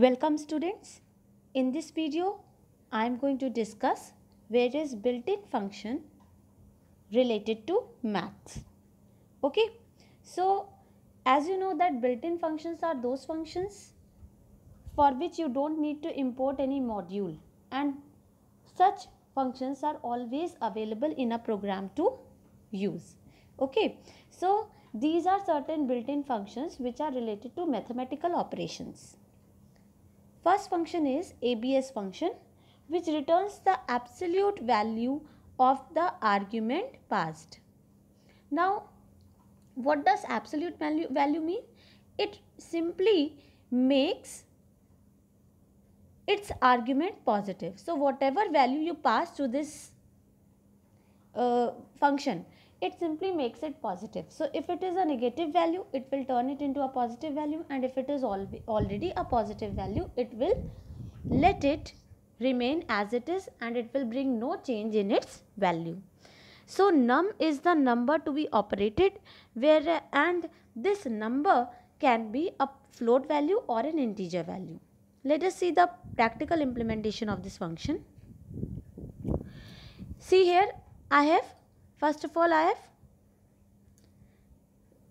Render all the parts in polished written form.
Welcome students. In this video, I am going to discuss various built-in function related to maths. Okay. So, as you know that built-in functions are those functions for which you don't need to import any module, and such functions are always available in a program to use. Okay. So, these are certain built-in functions which are related to mathematical operations. First function is ABS function, which returns the absolute value of the argument passed. Now, what does absolute value mean? It simply makes its argument positive. So, whatever value you pass to this function, it simply makes it positive. So, if it is a negative value, it will turn it into a positive value, and if it is already a positive value, it will let it remain as it is and it will bring no change in its value. So, num is the number to be operated and this number can be a float value or an integer value. Let us see the practical implementation of this function. See here, first of all I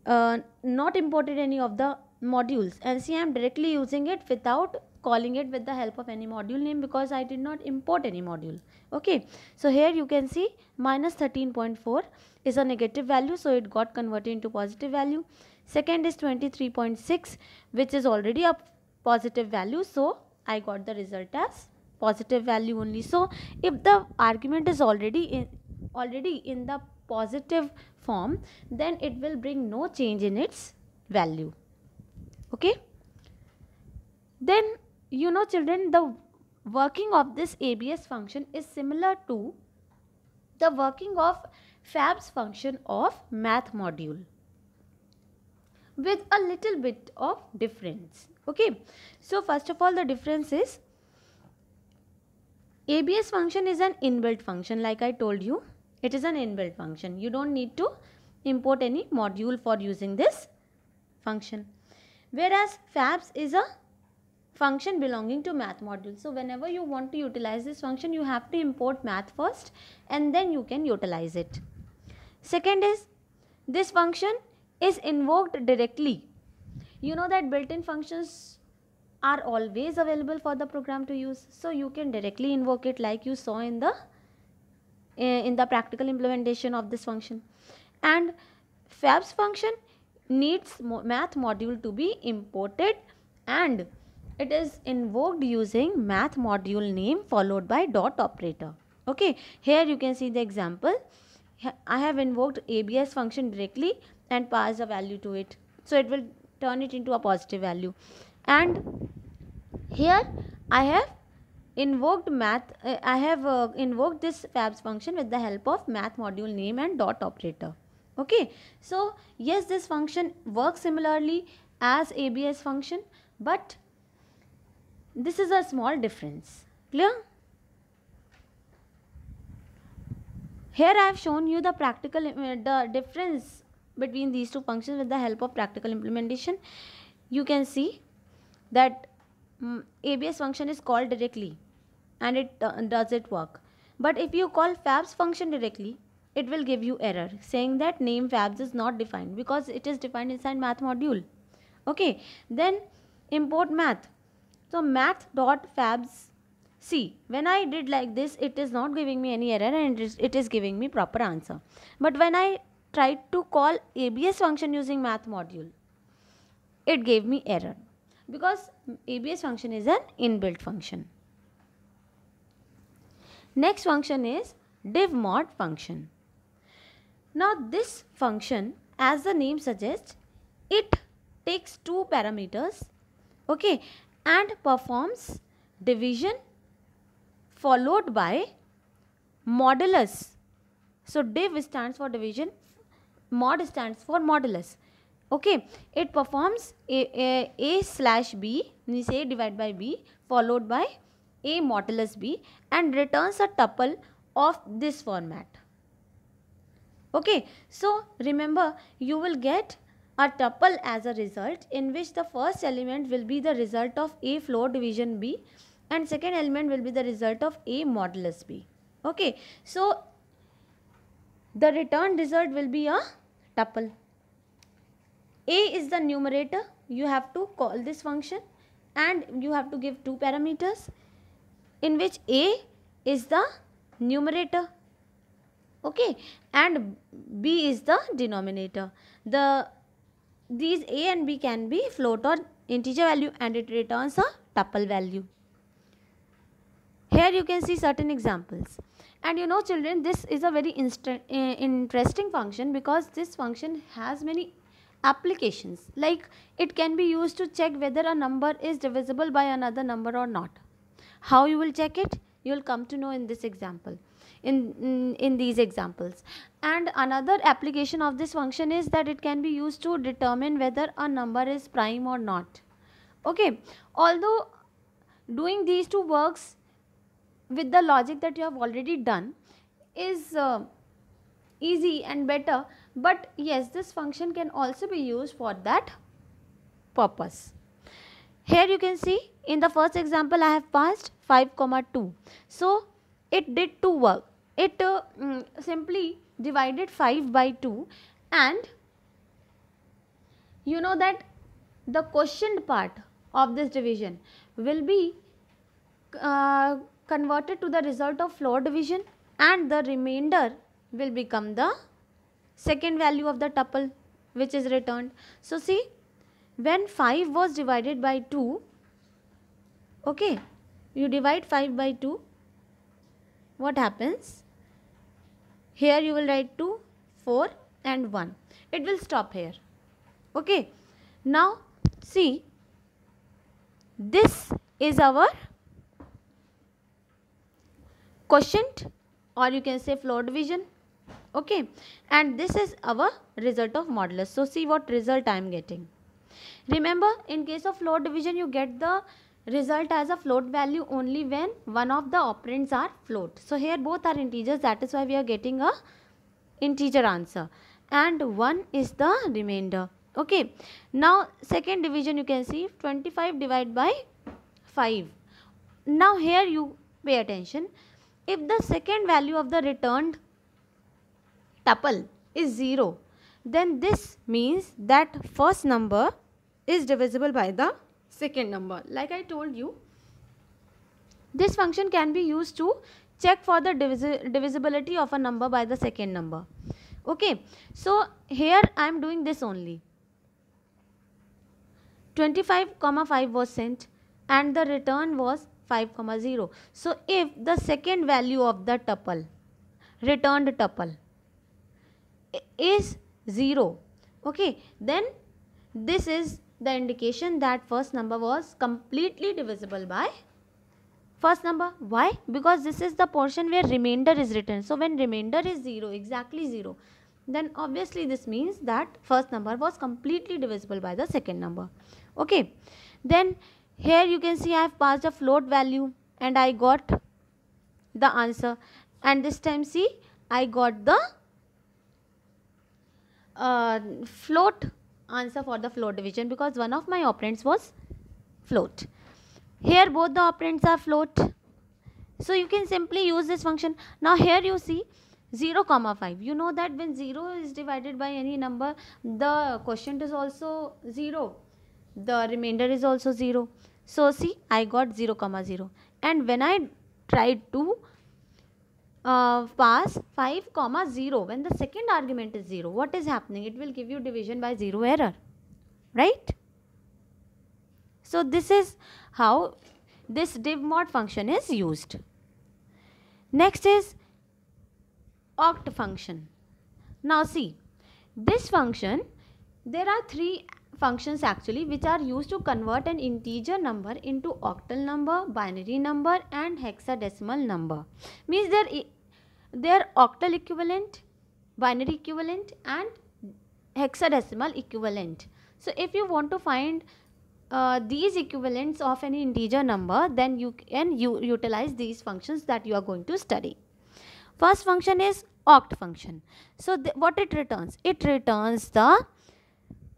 have not imported any of the modules, and see I am directly using it without calling it with the help of any module name because I did not import any module. Okay, so here you can see minus 13.4 is a negative value, so it got converted into positive value. Second is 23.6, which is already a positive value, so I got the result as positive value only. So if the argument is already in the positive form, then it will bring no change in its value. Okay, then you know children, the working of this ABS function is similar to the working of FABS function of math module with a little bit of difference. Okay, so first of all the difference is ABS function is an inbuilt function. Like I told you, it is an inbuilt function. You don't need to import any module for using this function, whereas FABS is a function belonging to math module. So whenever you want to utilize this function, you have to import math first and then you can utilize it. Second is, this function is invoked directly. You know that built-in functions are always available for the program to use, so you can directly invoke it like you saw in the practical implementation of this function. And FABS function needs math module to be imported, and it is invoked using math module name followed by dot operator. Okay, here you can see the example. I have invoked ABS function directly and passed a value to it, so it will turn it into a positive value. And here I have invoked invoked this FABS function with the help of math module name and dot operator. Okay, so yes, this function works similarly as ABS function, but this is a small difference. Clear? Here I have shown you the the difference between these two functions with the help of practical implementation. You can see that ABS function is called directly and it does it work. But if you call FABS function directly, it will give you error saying that name FABS is not defined because it is defined inside math module. Okay, then import math. So math.fabs, see, when I did like this, it is not giving me any error and it is giving me proper answer. But when I tried to call ABS function using math module, it gave me error because ABS function is an inbuilt function. Next function is divmod function. Now this function, as the name suggests, it takes two parameters, okay, and performs division followed by modulus. So div stands for division, mod stands for modulus. Okay, it performs a slash b, means a divided by b followed by a modulus b, and returns a tuple of this format. Okay, so remember, you will get a tuple as a result in which the first element will be the result of A floor division B and second element will be the result of A modulus B. Okay, so the returned result will be a tuple. A is the numerator. You have to call this function and you have to give two parameters in which A is the numerator, okay, and B is the denominator. These A and B can be float or integer value and it returns a tuple value. Here you can see certain examples. And you know children, this is a very interesting function because this function has many applications. Like it can be used to check whether a number is divisible by another number or not. How you will check it? You will come to know in this example, in these examples. And another application of this function is that it can be used to determine whether a number is prime or not. Okay, although doing these two works with the logic that you have already done is easy and better, but yes, this function can also be used for that purpose. Here you can see in the first example I have passed 5, 2. So it did two work. It simply divided 5 by 2 and you know that the quotient part of this division will be converted to the result of floor division and the remainder will become the second value of the tuple which is returned. So see, when 5 was divided by 2, okay, you divide 5 by 2, what happens? Here you will write 2, 4 and 1. It will stop here. Okay, now see, this is our quotient or you can say floor division, okay, and this is our result of modulus. So see what result I am getting. Remember, in case of floor division you get the result as a float value only when one of the operands are float. So here both are integers, that is why we are getting a integer answer and 1 is the remainder. Okay, now second division you can see 25 divided by 5. Now here you pay attention. If the second value of the returned tuple is 0, then this means that first number is divisible by the second number. Like I told you, this function can be used to check for the divisibility of a number by the second number. Okay, so here I am doing this only. 25, 5 was sent and the return was 5, 0. So if the second value of the tuple, returned tuple, is 0, okay, then this is the indication that first number was completely divisible by first number. Why? Because this is the portion where remainder is written. So when remainder is 0, exactly 0, then obviously this means that first number was completely divisible by the second number. Okay, then here you can see I have passed a float value and I got the answer, and this time see I got the float answer for the float division because one of my operands was float. Here both the operands are float, so you can simply use this function. Now here you see 0, 5. You know that when 0 is divided by any number, the quotient is also 0, the remainder is also 0. So see, I got 0, 0. And when I tried to pass 5, 0, when the second argument is 0, what is happening? It will give you division by 0 error, right? So this is how this div mod function is used. Next is oct function. Now see, this function, there are three functions actually which are used to convert an integer number into octal number, binary number and hexadecimal number. Means their octal equivalent, binary equivalent and hexadecimal equivalent. So if you want to find these equivalents of any integer number, then you can utilize these functions that you are going to study. First function is oct function. So what it returns? It returns the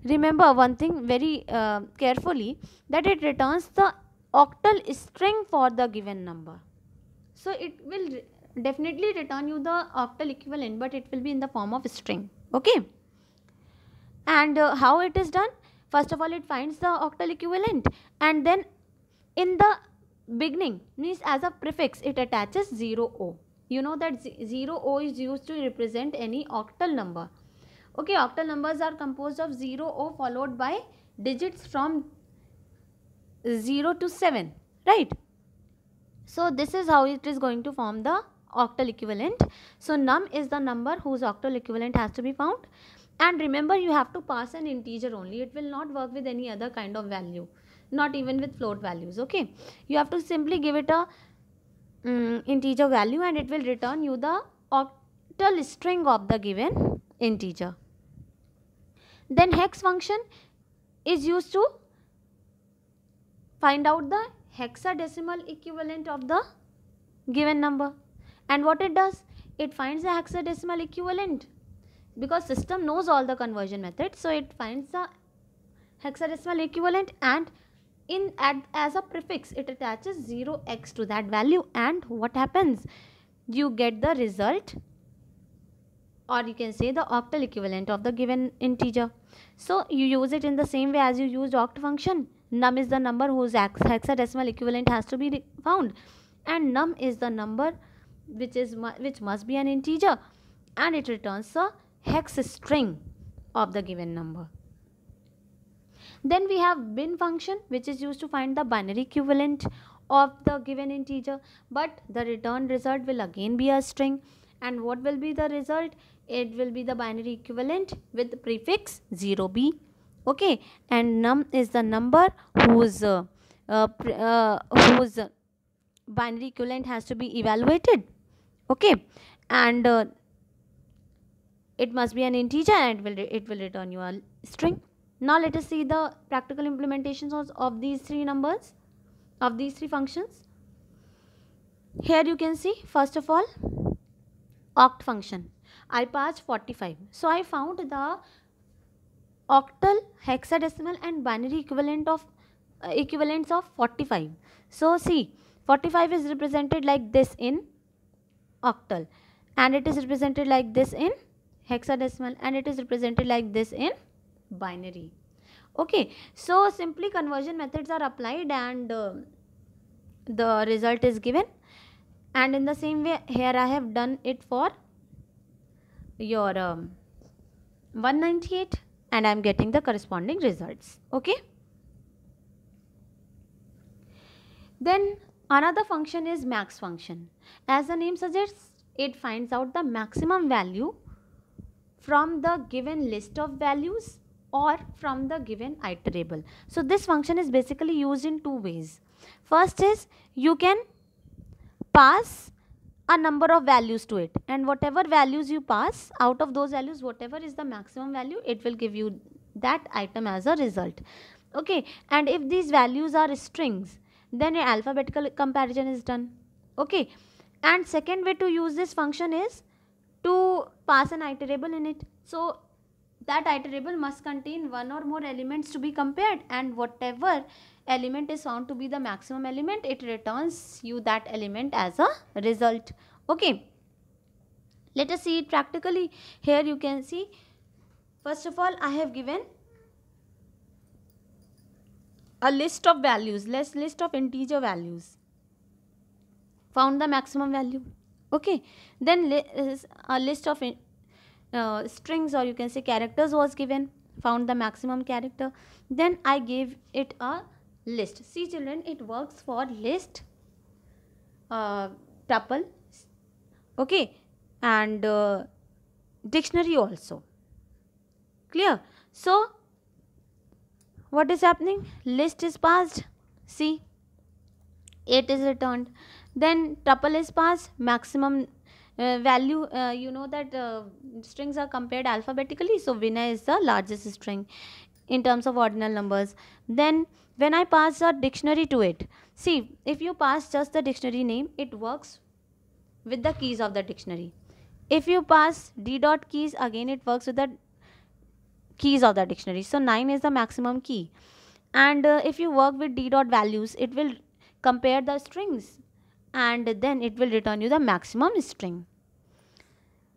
remember one thing very carefully, that it returns the octal string for the given number. So it will definitely return you the octal equivalent, but it will be in the form of string. Okay. And how it is done? First of all, it finds the octal equivalent, and then in the beginning, means as a prefix, it attaches 0o. You know that 0o is used to represent any octal number. Okay, octal numbers are composed of 0o followed by digits from 0 to 7, right? So this is how it is going to form the octal equivalent. So num is the number whose octal equivalent has to be found. And remember, you have to pass an integer only. It will not work with any other kind of value, not even with float values. Okay, you have to simply give it a integer value, and it will return you the octal string of the given integer. Then hex function is used to find out the hexadecimal equivalent of the given number. And what it does, it finds the hexadecimal equivalent, because system knows all the conversion methods. So it finds the hexadecimal equivalent, and as a prefix it attaches 0x to that value, and what happens, you get the result, or you can say the octal equivalent of the given integer. So you use it in the same way as you used oct function. Num is the number whose hexadecimal equivalent has to be found, and num is the number which must be an integer, and it returns a hex string of the given number. Then we have bin function, which is used to find the binary equivalent of the given integer, but the returned result will again be a string. And what will be the result? It will be the binary equivalent with the prefix 0b. Okay, and num is the number whose binary equivalent has to be evaluated. Okay, and it must be an integer, and it will return you a string. Now let us see the practical implementations of these three numbers, of these three functions. Here you can see, first of all, oct function. I passed 45. So I found the octal, hexadecimal and binary equivalents of 45. So see, 45 is represented like this in octal, and it is represented like this in hexadecimal, and it is represented like this in binary. Okay, so simply conversion methods are applied, and the result is given. And in the same way, here I have done it for your 198, and I am getting the corresponding results. Okay, then another function is max function. As the name suggests, it finds out the maximum value from the given list of values or from the given iterable. So this function is basically used in two ways. First is, you can pass a number of values to it, and whatever values you pass, out of those values, whatever is the maximum value, it will give you that item as a result. Okay, and if these values are strings, then an alphabetical comparison is done. Okay, and second way to use this function is to pass an iterable in it. So that iterable must contain one or more elements to be compared, and whatever element is found to be the maximum element, it returns you that element as a result. Okay, let us see it practically. Here you can see, first of all, I have given a list of values, list of integer values, found the maximum value. Okay, then a list of strings, or you can say characters, was given, found the maximum character. Then I gave it a list. See children, it works for list, tuple, okay, and dictionary also. Clear? So what is happening? List is passed, see, 8 is returned. Then tuple is passed, maximum value, you know that strings are compared alphabetically, so Vinay is the largest string in terms of ordinal numbers. Then when I pass a dictionary to it, see, if you pass just the dictionary name, it works with the keys of the dictionary. If you pass d dot keys, again it works with the keys of the dictionary. So 9 is the maximum key. And if you work with d dot values, it will compare the strings and then it will return you the maximum string.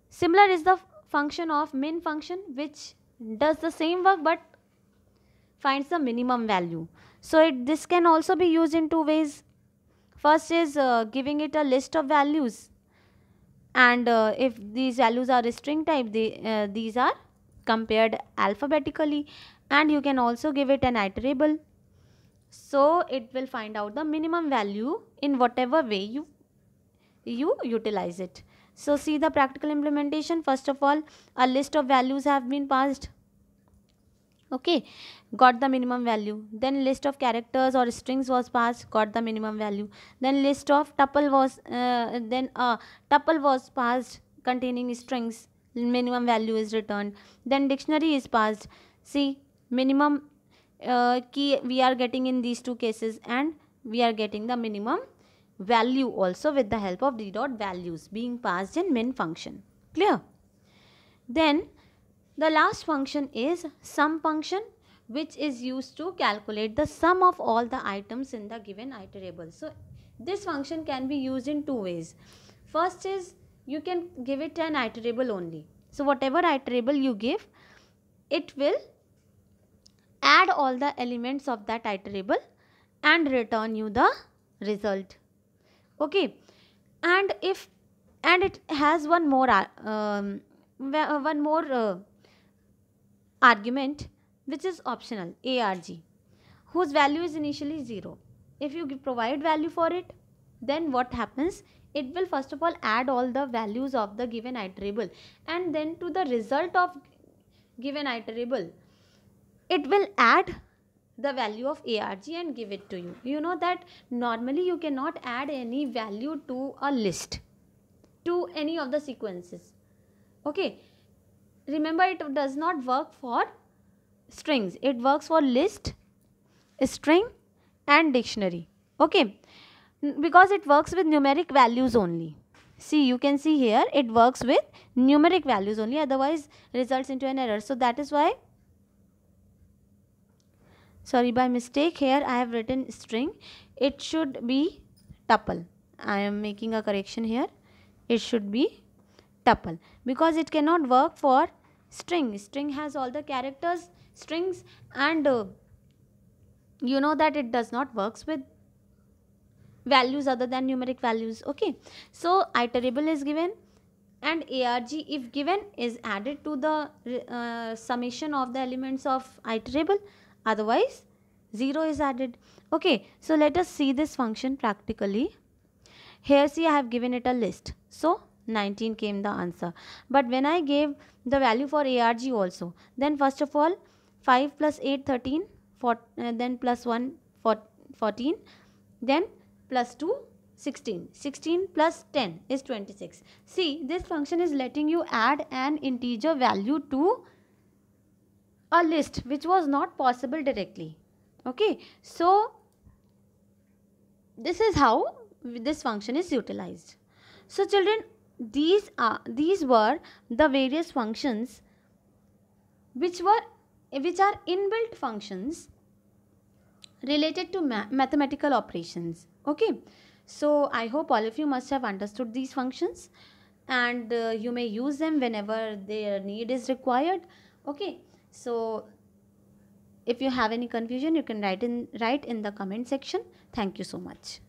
Similar is the function of min function, which does the same work but finds the minimum value. So this can also be used in two ways. First is giving it a list of values, and if these values are string type, these are compared alphabetically, and you can also give it an iterable, so it will find out the minimum value in whatever way you utilize it. So see the practical implementation. First of all, a list of values have been passed. Okay, got the minimum value. Then list of characters or strings was passed, got the minimum value. Then list of tuple was passed containing strings, minimum value is returned. Then dictionary is passed. See, minimum key we are getting in these two cases, and we are getting the minimum value also with the help of d dot values being passed in min function. Clear? Then the last function is sum function, which is used to calculate the sum of all the items in the given iterable. So this function can be used in two ways. First is you can give it an iterable only. So whatever iterable you give, it will add all the elements of that iterable and return you the result. Okay, and it has one more argument, which is optional, arg, whose value is initially 0. If you provide value for it, then what happens? It will first of all add all the values of the given iterable, and then to the result of given iterable, it will add the value of arg and give it to you. You know that normally you cannot add any value to a list, to any of the sequences. Okay, remember, it does not work for strings, it works for list, string and dictionary. Okay, because it works with numeric values only. See, you can see here it works with numeric values only, otherwise results into an error. So that is why, sorry, by mistake here I have written string, it should be tuple. I am making a correction here, it should be tuple, because it cannot work for string. String has all the characters, strings, and you know that it does not works with values other than numeric values. Okay, so iterable is given, and arg, if given, is added to the summation of the elements of iterable, otherwise 0 is added. Okay, so let us see this function practically. Here see, I have given it a list, so 19 came the answer. But when I gave the value for arg also, then first of all 5 plus 8 13, then plus 1 14, then plus 2 16, 16 plus 10 is 26. See, this function is letting you add an integer value to a list, which was not possible directly. Okay, so this is how this function is utilized. So children, these were the various functions which are inbuilt functions related to mathematical operations. Okay, so I hope all of you must have understood these functions, and you may use them whenever their need is required. Okay, so if you have any confusion, you can write in the comment section. Thank you so much.